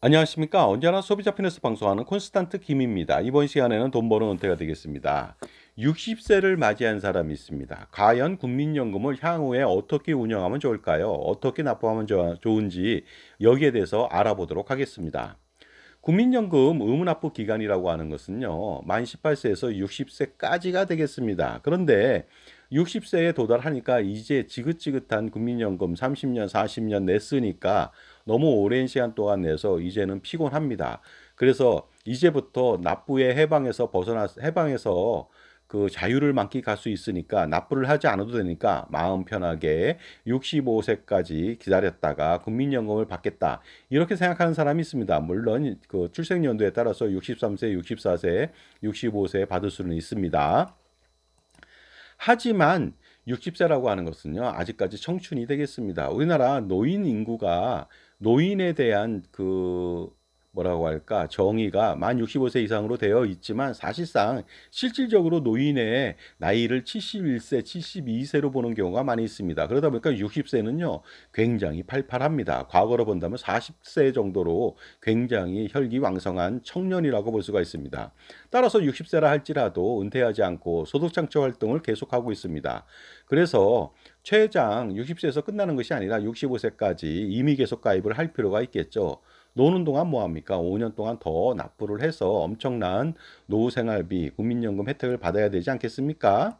안녕하십니까. 언제나 소비자 편에서 방송하는 콘스탄트 김입니다. 이번 시간에는 돈 버는 은퇴가 되겠습니다. 60세를 맞이한 사람이 있습니다. 과연 국민연금을 향후에 어떻게 운영하면 좋을까요? 어떻게 납부하면 좋은지 여기에 대해서 알아보도록 하겠습니다. 국민연금 의무납부 기간이라고 하는 것은요, 만 18세에서 60세까지가 되겠습니다. 그런데 60세에 도달하니까 이제 지긋지긋한 국민연금 30년, 40년 냈으니까 너무 오랜 시간 동안 내서 이제는 피곤합니다. 그래서 이제부터 납부의 해방에서 그 자유를 만끽할 수 있으니까 납부를 하지 않아도 되니까 마음 편하게 65세까지 기다렸다가 국민연금을 받겠다. 이렇게 생각하는 사람이 있습니다. 물론 그 출생 연도에 따라서 63세, 64세, 65세 받을 수는 있습니다. 하지만 60세라고 하는 것은요, 아직까지 청춘이 되겠습니다. 우리나라 노인 인구가 노인에 대한 그 뭐라고 할까 정의가 만 65세 이상으로 되어 있지만 사실상 실질적으로 노인의 나이를 71세, 72세로 보는 경우가 많이 있습니다. 그러다 보니까 60세는요 굉장히 팔팔합니다. 과거로 본다면 40세 정도로 굉장히 혈기왕성한 청년이라고 볼 수가 있습니다. 따라서 60세라 할지라도 은퇴하지 않고 소득창출 활동을 계속하고 있습니다. 그래서 최장 60세에서 끝나는 것이 아니라 65세까지 임의 계속 가입을 할 필요가 있겠죠. 노는 동안 뭐 합니까? 5년 동안 더 납부를 해서 엄청난 노후생활비, 국민연금 혜택을 받아야 되지 않겠습니까?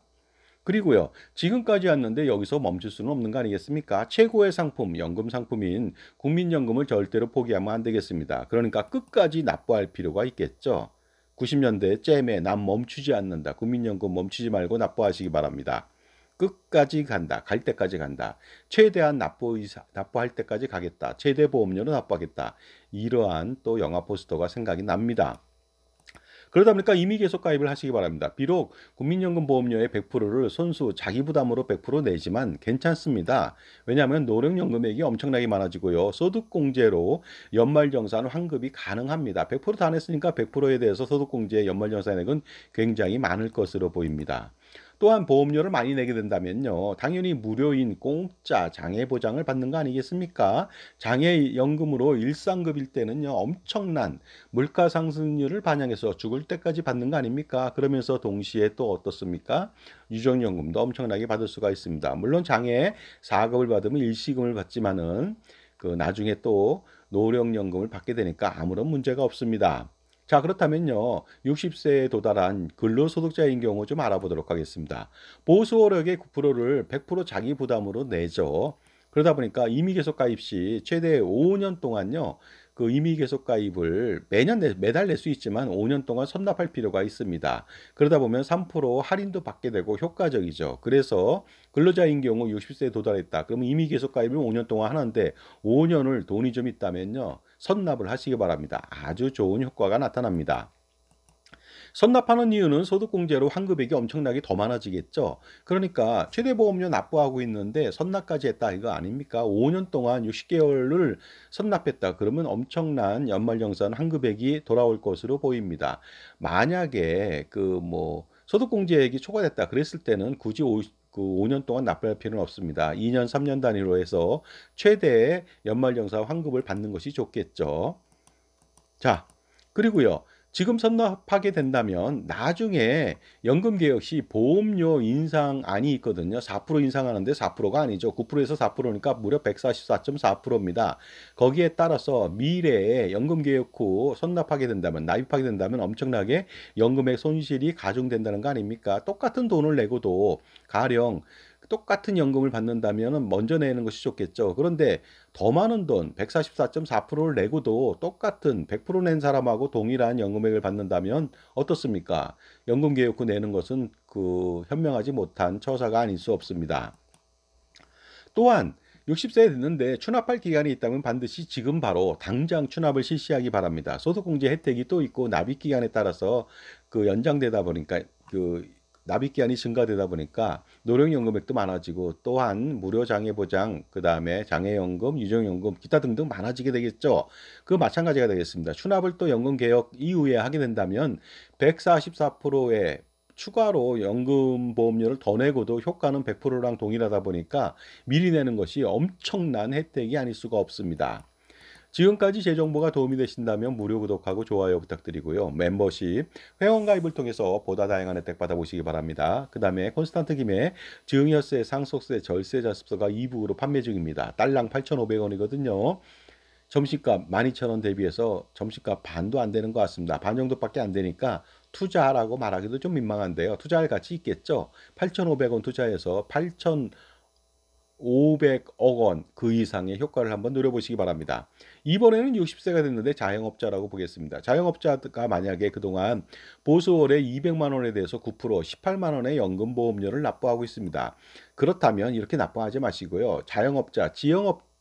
그리고요, 지금까지 왔는데 여기서 멈출 수는 없는 거 아니겠습니까? 최고의 상품, 연금 상품인 국민연금을 절대로 포기하면 안 되겠습니다. 그러니까 끝까지 납부할 필요가 있겠죠. 90년대 잼에 난 멈추지 않는다. 국민연금 멈추지 말고 납부하시기 바랍니다. 끝까지 간다. 갈 때까지 간다. 최대한 납부할 때까지 가겠다. 최대 보험료로 납부하겠다. 이러한 또 영화 포스터가 생각이 납니다. 그러다 보니까 임의 계속 가입을 하시기 바랍니다. 비록 국민연금 보험료의 100%를 손수 자기 부담으로 100% 내지만 괜찮습니다. 왜냐하면 노령연금액이 엄청나게 많아지고요. 소득공제로 연말정산 환급이 가능합니다. 100%다 냈으니까 100%에 대해서 소득공제 연말정산액은 굉장히 많을 것으로 보입니다. 또한 보험료를 많이 내게 된다면요. 당연히 무료인 공짜 장애보장을 받는 거 아니겠습니까? 장애연금으로 일상급일 때는요. 엄청난 물가 상승률을 반영해서 죽을 때까지 받는 거 아닙니까? 그러면서 동시에 또 어떻습니까? 유족연금도 엄청나게 받을 수가 있습니다. 물론 장애 4급을 받으면 일시금을 받지만은 그 나중에 또 노령연금을 받게 되니까 아무런 문제가 없습니다. 자, 그렇다면요. 60세에 도달한 근로소득자인 경우 좀 알아보도록 하겠습니다. 보수월역의 9%를 100% 자기 부담으로 내죠. 그러다 보니까 임의계속 가입 시 최대 5년 동안요. 그 임의계속 가입을 매달 낼 수 있지만 5년 동안 선납할 필요가 있습니다. 그러다 보면 3% 할인도 받게 되고 효과적이죠. 그래서 근로자인 경우 60세에 도달했다. 그러면 임의계속 가입을 5년 동안 하는데 5년을 돈이 좀 있다면요. 선납을 하시기 바랍니다. 아주 좋은 효과가 나타납니다. 선납하는 이유는 소득공제로 환급액이 엄청나게 더 많아지겠죠. 그러니까 최대보험료 납부하고 있는데 선납까지 했다 이거 아닙니까? 5년 동안 60개월을 선납했다. 그러면 엄청난 연말정산 환급액이 돌아올 것으로 보입니다. 만약에 그 뭐 소득공제액이 초과됐다 그랬을 때는 굳이 그 5년 동안 납부할 필요는 없습니다. 2년, 3년 단위로 해서 최대의 연말정산 환급을 받는 것이 좋겠죠. 자, 그리고요. 지금 선납하게 된다면 나중에 연금개혁 시 보험료 인상안이 있거든요. 4% 인상하는데 4%가 아니죠. 9%에서 4%니까 무려 144.4%입니다. 거기에 따라서 미래에 연금개혁 후 선납하게 된다면, 납입하게 된다면 엄청나게 연금의 손실이 가중된다는 거 아닙니까? 똑같은 돈을 내고도 가령 똑같은 연금을 받는다면 먼저 내는 것이 좋겠죠. 그런데 더 많은 돈, 144.4%를 내고도 똑같은 100%낸 사람하고 동일한 연금액을 받는다면 어떻습니까? 연금 개혁 후 내는 것은 그 현명하지 못한 처사가 아닐 수 없습니다. 또한 60세에 됐는데 추납할 기간이 있다면 반드시 지금 바로 당장 추납을 실시하기 바랍니다. 소득공제 혜택이 또 있고 납입 기간에 따라서 그 연장되다 보니까 그 납입 기한이 증가되다 보니까 노령연금액도 많아지고 또한 무료 장애보장, 그다음에 장애연금, 유족연금, 기타 등등 많아지게 되겠죠. 그 마찬가지가 되겠습니다. 추납을 또 연금 개혁 이후에 하게 된다면 144%의 추가로 연금 보험료를 더 내고도 효과는 100%랑 동일하다 보니까 미리 내는 것이 엄청난 혜택이 아닐 수가 없습니다. 지금까지 제 정보가 도움이 되신다면 무료 구독하고 좋아요 부탁드리고요. 멤버십, 회원 가입을 통해서 보다 다양한 혜택 받아보시기 바랍니다. 그 다음에 콘스탄트 김의 증여세, 상속세, 절세 자습서가 이북으로 판매 중입니다. 딸랑 8,500원이거든요. 점심값 12,000원 대비해서 점심값 반도 안 되는 것 같습니다. 반 정도밖에 안 되니까 투자하라고 말하기도 좀 민망한데요. 투자할 가치 있겠죠? 8,500원 투자해서 8,500억 원 그 이상의 효과를 한번 노려보시기 바랍니다. 이번에는 60세가 됐는데 자영업자라고 보겠습니다. 자영업자가 만약에 그동안 보수월에 200만 원에 대해서 9% 18만 원의 연금보험료를 납부하고 있습니다. 그렇다면 이렇게 납부하지 마시고요. 자영업자,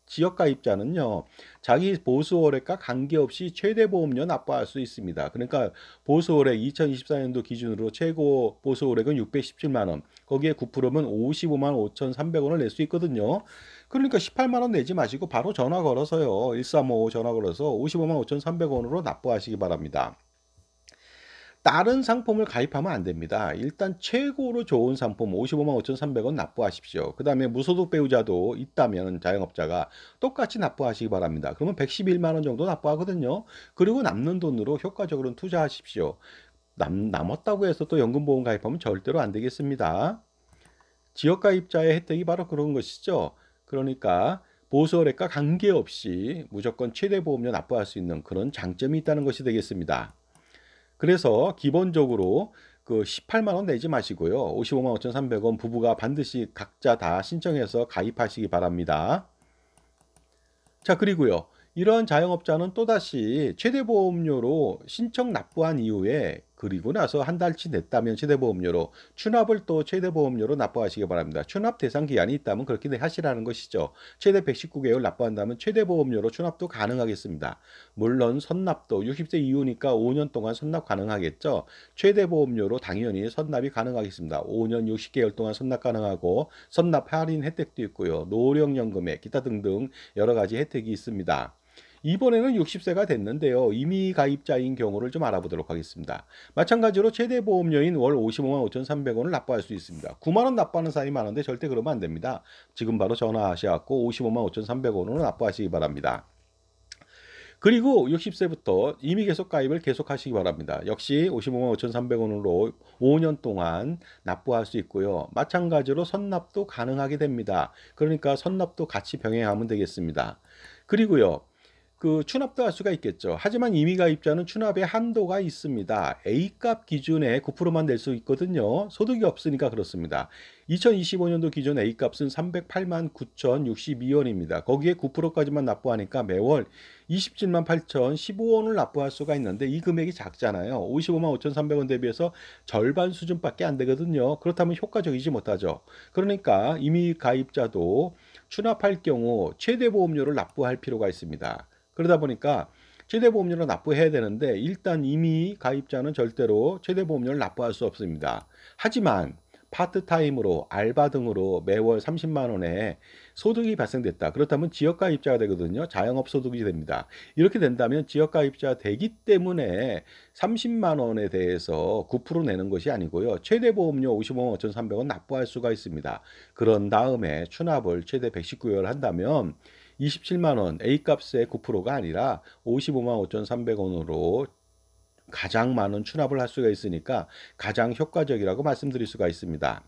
지역가입자는요, 자기 보수월액과 관계없이 최대 보험료 납부할 수 있습니다. 그러니까 보수월액 2024년도 기준으로 최고 보수월액은 617만 원, 거기에 9%면 55만 5,300원을 낼 수 있거든요. 그러니까 18만 원 내지 마시고 바로 전화 걸어서요. 1355 전화 걸어서 55만 5,300원으로 납부하시기 바랍니다. 다른 상품을 가입하면 안 됩니다. 일단 최고로 좋은 상품 55만 5,300원 납부하십시오. 그 다음에 무소득 배우자도 있다면 자영업자가 똑같이 납부하시기 바랍니다. 그러면 111만 원 정도 납부하거든요. 그리고 남는 돈으로 효과적으로 투자하십시오. 남았다고 해서 또 연금보험 가입하면 절대로 안 되겠습니다. 지역가입자의 혜택이 바로 그런 것이죠. 그러니까 보수월액과 관계없이 무조건 최대 보험료 납부할 수 있는 그런 장점이 있다는 것이 되겠습니다. 그래서 기본적으로 그 18만 원 내지 마시고요. 55만 5,300원 부부가 반드시 각자 다 신청해서 가입하시기 바랍니다. 자, 그리고요. 이러한 자영업자는 또다시 최대보험료로 신청 납부한 이후에 그리고 나서 한 달치 냈다면 최대보험료로 추납을 또 최대보험료로 납부하시기 바랍니다. 추납 대상 기한이 있다면 그렇게 하시라는 것이죠. 최대 119개월 납부한다면 최대보험료로 추납도 가능하겠습니다. 물론 선납도 60세 이후니까 5년 동안 선납 가능하겠죠. 최대보험료로 당연히 선납이 가능하겠습니다. 5년 60개월 동안 선납 가능하고 선납 할인 혜택도 있고요. 노령연금에 기타 등등 여러 가지 혜택이 있습니다. 이번에는 60세가 됐는데요. 이미 가입자인 경우를 좀 알아보도록 하겠습니다. 마찬가지로 최대 보험료인 월 55만 5,300원을 납부할 수 있습니다. 9만 원 납부하는 사람이 많은데 절대 그러면 안 됩니다. 지금 바로 전화하셔갖고 55만 5,300원으로 납부하시기 바랍니다. 그리고 60세부터 이미 계속 가입을 계속하시기 바랍니다. 역시 55만 5,300원으로 5년 동안 납부할 수 있고요. 마찬가지로 선납도 가능하게 됩니다. 그러니까 선납도 같이 병행하면 되겠습니다. 그리고요. 그 추납도 할 수가 있겠죠. 하지만 이미 가입자는 추납의 한도가 있습니다. A값 기준에 9%만 낼 수 있거든요. 소득이 없으니까 그렇습니다. 2025년도 기준 A값은 308만 9,062원입니다. 거기에 9%까지만 납부하니까 매월 27만 8,015원을 납부할 수가 있는데 이 금액이 작잖아요. 55만 5,300원 대비해서 절반 수준밖에 안 되거든요. 그렇다면 효과적이지 못하죠. 그러니까 이미 가입자도 추납할 경우 최대 보험료를 납부할 필요가 있습니다. 그러다 보니까 최대보험료를 납부해야 되는데 일단 이미 가입자는 절대로 최대보험료를 납부할 수 없습니다. 하지만 파트타임으로 알바 등으로 매월 30만 원의 소득이 발생됐다. 그렇다면 지역가입자가 되거든요. 자영업 소득이 됩니다. 이렇게 된다면 지역가입자가 되기 때문에 30만 원에 대해서 9% 내는 것이 아니고요. 최대보험료 55만 5,300원 납부할 수가 있습니다. 그런 다음에 추납을 최대 119개월 한다면 27만 원 A값의 9%가 아니라 55만 5,300원으로 가장 많은 추납을 할 수가 있으니까 가장 효과적이라고 말씀드릴 수가 있습니다.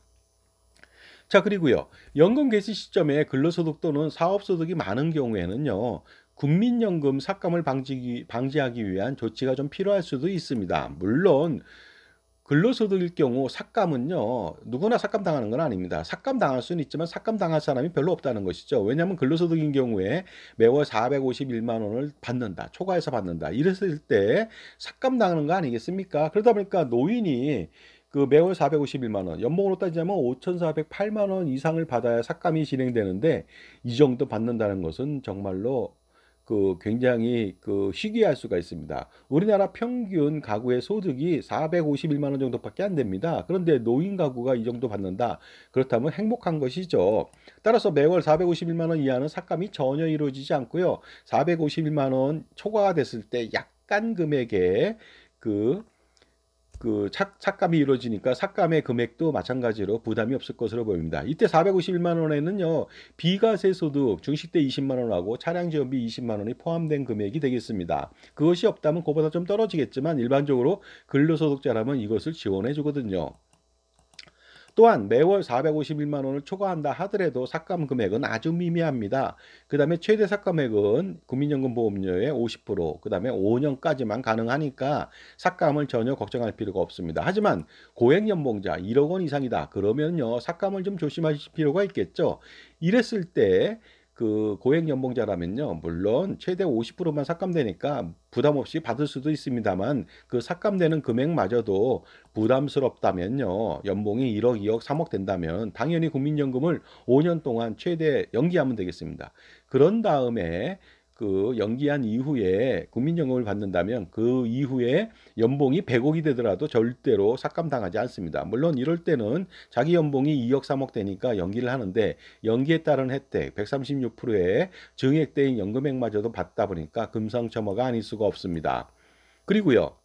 자, 그리고요. 연금 개시 시점에 근로소득 또는 사업소득이 많은 경우에는요. 국민연금 삭감을 방지하기 위한 조치가 좀 필요할 수도 있습니다. 물론 근로소득일 경우 삭감은요. 누구나 삭감당하는 건 아닙니다. 삭감당할 수는 있지만 삭감당할 사람이 별로 없다는 것이죠. 왜냐하면 근로소득인 경우에 매월 451만 원을 받는다. 초과해서 받는다. 이랬을 때 삭감당하는 거 아니겠습니까? 그러다 보니까 노인이 그 매월 451만 원, 연봉으로 따지자면 5,408만 원 이상을 받아야 삭감이 진행되는데 이 정도 받는다는 것은 정말로 그 굉장히 그 희귀할 수가 있습니다. 우리나라 평균 가구의 소득이 451만 원 정도밖에 안 됩니다. 그런데 노인 가구가 이 정도 받는다. 그렇다면 행복한 것이죠. 따라서 매월 451만 원 이하는 삭감이 전혀 이루어지지 않고요. 451만 원 초과가 됐을 때 약간 금액의 그 그 삭감이 이루어지니까 삭감의 금액도 마찬가지로 부담이 없을 것으로 보입니다. 이때 451만 원에는요. 비과세 소득 중식대 20만 원하고 차량 지원비 20만 원이 포함된 금액이 되겠습니다. 그것이 없다면 그보다 좀 떨어지겠지만 일반적으로 근로소득자라면 이것을 지원해 주거든요. 또한 매월 451만 원을 초과한다 하더라도 삭감 금액은 아주 미미합니다. 그 다음에 최대 삭감액은 국민연금보험료의 50%, 그 다음에 5년까지만 가능하니까 삭감을 전혀 걱정할 필요가 없습니다. 하지만 고액연봉자 1억 원 이상이다. 그러면요, 삭감을 좀 조심하실 필요가 있겠죠. 이랬을 때 그 고액 연봉자라면요, 물론 최대 50%만 삭감되니까 부담 없이 받을 수도 있습니다만 그 삭감되는 금액마저도 부담스럽다면요, 연봉이 1억, 2억, 3억 된다면 당연히 국민연금을 5년 동안 최대 연기하면 되겠습니다. 그런 다음에 그 연기한 이후에 국민연금을 받는다면 그 이후에 연봉이 100억이 되더라도 절대로 삭감당하지 않습니다. 물론 이럴 때는 자기 연봉이 2억, 3억 되니까 연기를 하는데 연기에 따른 혜택 136%의 증액된 연금액마저도 받다 보니까 금상첨화가 아닐 수가 없습니다. 그리고요.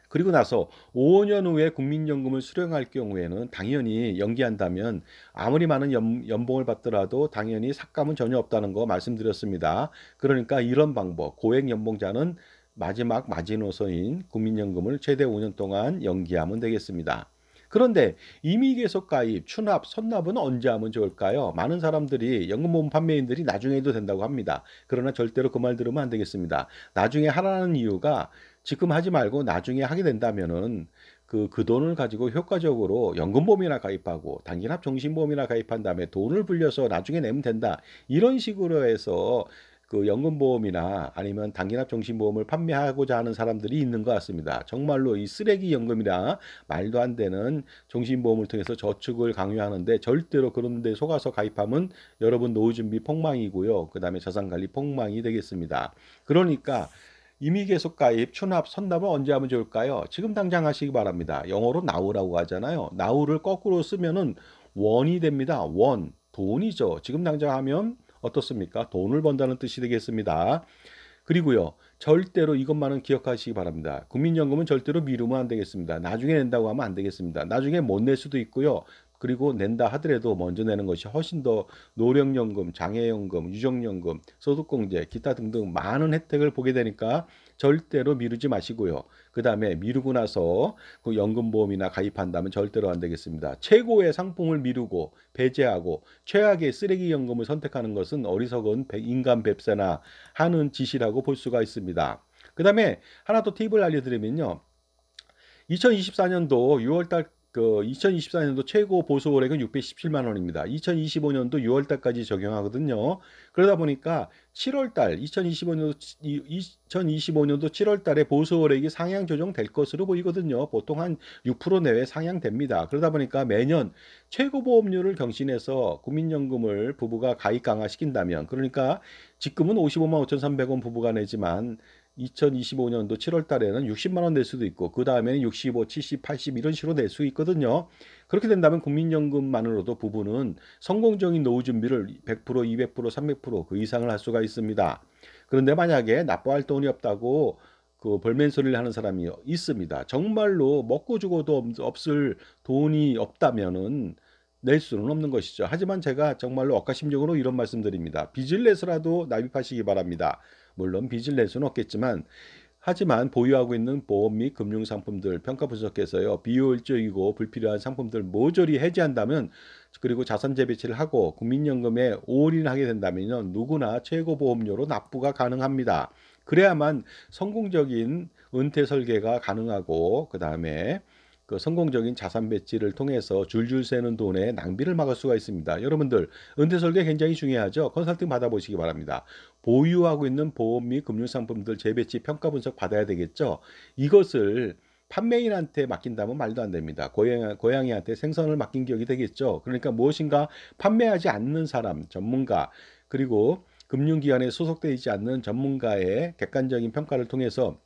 그리고 나서 5년 후에 국민연금을 수령할 경우에는 당연히 연기한다면 아무리 많은 연봉을 받더라도 당연히 삭감은 전혀 없다는 거 말씀드렸습니다. 그러니까 이런 방법, 고액 연봉자는 마지막 마지노선인 국민연금을 최대 5년 동안 연기하면 되겠습니다. 그런데 임의계속 가입, 추납, 선납은 언제 하면 좋을까요? 많은 사람들이 연금보험 판매인들이 나중에 해도 된다고 합니다. 그러나 절대로 그 말 들으면 안 되겠습니다. 나중에 하라는 이유가 지금 하지 말고 나중에 하게 된다면은 그 돈을 가지고 효과적으로 연금보험이나 가입하고 단기납 종신보험이나 가입한 다음에 돈을 불려서 나중에 내면 된다. 이런 식으로 해서 그 연금보험이나 아니면 단기납 종신보험을 판매하고자 하는 사람들이 있는 것 같습니다. 정말로 이 쓰레기 연금이나 말도 안 되는 종신보험을 통해서 저축을 강요하는데 절대로 그런 데 속아서 가입하면 여러분 노후 준비 폭망이고요. 그 다음에 자산관리 폭망이 되겠습니다. 그러니까 임의계속 가입, 추납, 선납은 언제 하면 좋을까요? 지금 당장 하시기 바랍니다. 영어로 now라고 하잖아요. now를 거꾸로 쓰면은 원이 됩니다. 원, 돈이죠. 지금 당장 하면 어떻습니까? 돈을 번다는 뜻이 되겠습니다. 그리고요, 절대로 이것만은 기억하시기 바랍니다. 국민연금은 절대로 미루면 안 되겠습니다. 나중에 낸다고 하면 안 되겠습니다. 나중에 못 낼 수도 있고요. 그리고 낸다 하더라도 먼저 내는 것이 훨씬 더 노령연금, 장애연금, 유족연금, 소득공제, 기타 등등 많은 혜택을 보게 되니까 절대로 미루지 마시고요. 그 다음에 미루고 나서 그 연금보험이나 가입한다면 절대로 안 되겠습니다. 최고의 상품을 미루고 배제하고 최악의 쓰레기 연금을 선택하는 것은 어리석은 인간 뱁새나 하는 짓이라고 볼 수가 있습니다. 그 다음에 하나 더 팁을 알려드리면요. 2024년도 6월달 2024년도 최고 보수 월액은 617만 원입니다. 2025년도 6월달까지 적용하거든요. 그러다 보니까 7월달 2025년도 7월달에 보수 월액이 상향 조정될 것으로 보이거든요. 보통 한 6% 내외 상향됩니다. 그러다 보니까 매년 최고 보험료를 경신해서 국민연금을 부부가 가입 강화시킨다면, 그러니까 직금은 55만 5,300원 부부가 내지만 2025년도 7월 달에는 60만 원 낼 수도 있고 그 다음에는 65, 70, 80 이런 식으로 낼 수 있거든요. 그렇게 된다면 국민연금만으로도 부부는 성공적인 노후 준비를 100%, 200%, 300%그 이상을 할 수가 있습니다. 그런데 만약에 납부할 돈이 없다고 그 벌맨소리를 하는 사람이 있습니다. 정말로 먹고 죽어도 없을 돈이 없다면은 낼 수는 없는 것이죠. 하지만 제가 정말로 억가심적으로 이런 말씀드립니다. 빚을 내서라도 납입하시기 바랍니다. 물론 빚을 낼 수는 없겠지만 하지만 보유하고 있는 보험 및 금융상품들 평가 분석해서요. 비효율적이고 불필요한 상품들 모조리 해지한다면 그리고 자산 재배치를 하고 국민연금에 올인하게 된다면 누구나 최고 보험료로 납부가 가능합니다. 그래야만 성공적인 은퇴 설계가 가능하고 그 다음에 그 성공적인 자산 배치를 통해서 줄줄 새는 돈의 낭비를 막을 수가 있습니다. 여러분들 은퇴 설계 굉장히 중요하죠. 컨설팅 받아보시기 바랍니다. 보유하고 있는 보험 및 금융상품들 재배치 평가 분석 받아야 되겠죠. 이것을 판매인한테 맡긴다면 말도 안 됩니다. 고양이한테 생선을 맡긴 격이 되겠죠. 그러니까 무엇인가 판매하지 않는 사람, 전문가, 그리고 금융기관에 소속되어 있지 않는 전문가의 객관적인 평가를 통해서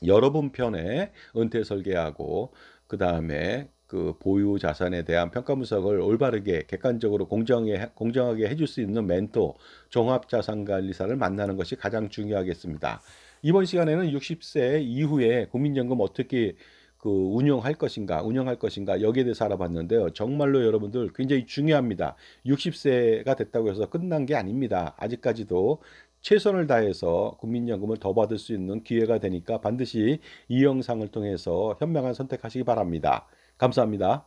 여러분 편에 은퇴 설계하고 그 다음에 그 보유 자산에 대한 평가 분석을 올바르게 객관적으로 공정하게 해줄 수 있는 멘토, 종합자산관리사를 만나는 것이 가장 중요하겠습니다. 이번 시간에는 60세 이후에 국민연금 어떻게 운영할 것인가 여기에 대해서 알아봤는데요. 정말로 여러분들 굉장히 중요합니다. 60세가 됐다고 해서 끝난 게 아닙니다. 아직까지도 최선을 다해서 국민연금을 더 받을 수 있는 기회가 되니까 반드시 이 영상을 통해서 현명한 선택하시기 바랍니다. 감사합니다.